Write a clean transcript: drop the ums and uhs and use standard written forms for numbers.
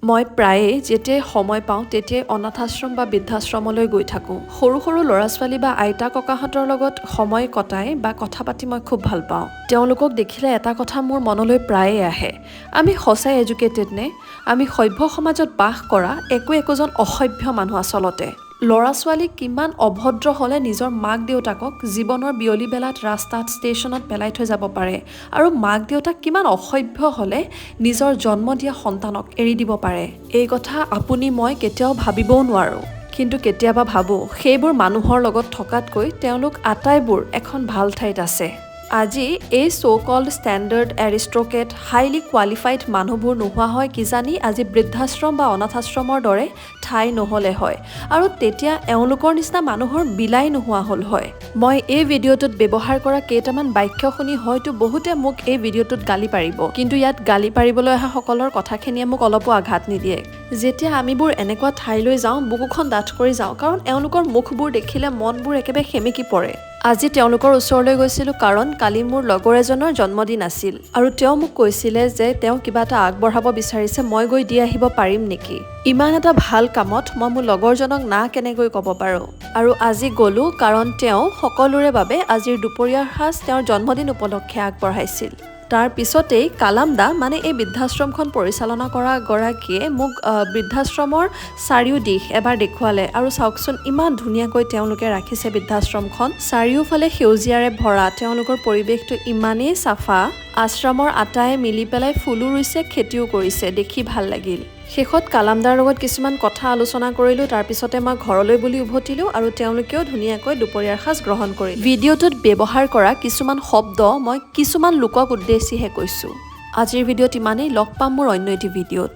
মই প্ৰায়ে যেতিয়াই সময় পাওঁ তেতিয়াই অনাথাশ্ৰম বা বৃদ্ধাশ্ৰমলৈ গৈ থাকোঁ। সৰু সৰু ল'ৰা ছোৱালী বা আইতা ককাহঁতৰ লগত সময় কটাই বা কথা পাতি মই খুব ভাল পাওঁ। তেওঁলোকক দেখিলে এটা কথা মোৰ মনলৈ প্ৰায়ে আহে, আমি সঁচাই এডুকেটেড নে? আমি সভ্য সমাজত বাস কৰা একোজন অসভ্য মানুহ আচলতে। ল'ৰা ছোৱালী কিমান অভদ্ৰ হ'লে নিজৰ মাক দেউতাকক জীৱনৰ বিয়লি বেলাত ৰাস্তাত ষ্টেচনত পেলাই থৈ যাব পাৰে, আৰু মাক দেউতাক কিমান অসভ্য হ'লে নিজৰ জন্ম দিয়া সন্তানক এৰি দিব পাৰে। এই কথা আপুনি মই কেতিয়াও ভাবিবও নোৱাৰোঁ, কিন্তু কেতিয়াবা ভাবোঁ সেইবোৰ মানুহৰ লগত থকাতকৈ তেওঁলোক আটাইবোৰ এখন ভাল ঠাইত আছে। আজি এই ছ' cold standard aristocrat highly qualified মানুহবোৰ নোহোৱা হয় কিজানি আজি বৃদ্ধাশ্ৰম বা অনাথাশ্ৰমৰ দৰে ঠাই নহ'লে হয়, আৰু তেতিয়া এওঁলোকৰ নিচিনা মানুহৰ বিলাই নোহোৱা হ'ল হয়। মই এই ভিডিঅ'টোত ব্যৱহাৰ কৰা কেইটামান বাক্য শুনি হয়তো বহুতে মোক এই ভিডিঅ'টোত গালি পাৰিব, কিন্তু ইয়াত গালি পাৰিবলৈ অহা সকলৰ কথাখিনিয়ে মোক অলপো আঘাত নিদিয়ে। যেতিয়া আমিবোৰ এনেকুৱা ঠাইলৈ যাওঁ বুকুখন ডাঠ কৰি যাওঁ, কাৰণ এওঁলোকৰ মুখবোৰ দেখিলে মনবোৰ একেবাৰে সেমেকি পৰে। আজি তেওঁলোকৰ ওচৰলৈ গৈছিলোঁ কাৰণ কালি মোৰ লগৰ এজনৰ জন্মদিন আছিল, আৰু তেওঁ মোক কৈছিলে যে তেওঁ কিবা এটা আগবঢ়াব বিচাৰিছে, মই গৈ দি আহিব পাৰিম নেকি। ইমান এটা ভাল কামত মই মোৰ লগৰজনক না কেনেকৈ ক'ব পাৰোঁ। আৰু আজি গ'লোঁ কাৰণ তেওঁ সকলোৰে বাবে আজিৰ দুপৰীয়াৰ সাঁজ তেওঁৰ জন্মদিন উপলক্ষে আগবঢ়াইছিল। তাৰ পিছতেই কালামদা মানে এই বৃদ্ধাশ্ৰমখন পৰিচালনা কৰা গৰাকীয়ে মোক বৃদ্ধাশ্ৰমৰ চাৰিওদিশ এবাৰ দেখুৱালে, আৰু চাওকচোন ইমান ধুনীয়াকৈ তেওঁলোকে ৰাখিছে বৃদ্ধাশ্ৰমখন। চাৰিওফালে সেউজীয়াৰে ভৰা, তেওঁলোকৰ পৰিৱেশটো ইমানেই চাফা। আশ্ৰমৰ আটায়ে মিলি পেলাই ফুলো ৰুইছে, খেতিও কৰিছে, দেখি ভাল লাগিল। শেষত কালামদাৰ লগত কিছুমান কথা আলোচনা কৰিলোঁ, তাৰপিছতে মই ঘৰলৈ বুলি উভতিলোঁ, আৰু তেওঁলোকেও ধুনীয়াকৈ দুপৰীয়াৰ সাঁজ গ্ৰহণ কৰিলে। ভিডিঅ'টোত ব্যৱহাৰ কৰা কিছুমান শব্দ মই কিছুমান লোকক উদ্দেশ্যিহে কৈছোঁ। আজিৰ ভিডিঅ'ত ইমানেই, লগ পাম মোৰ অন্য এটি ভিডিঅ'ত।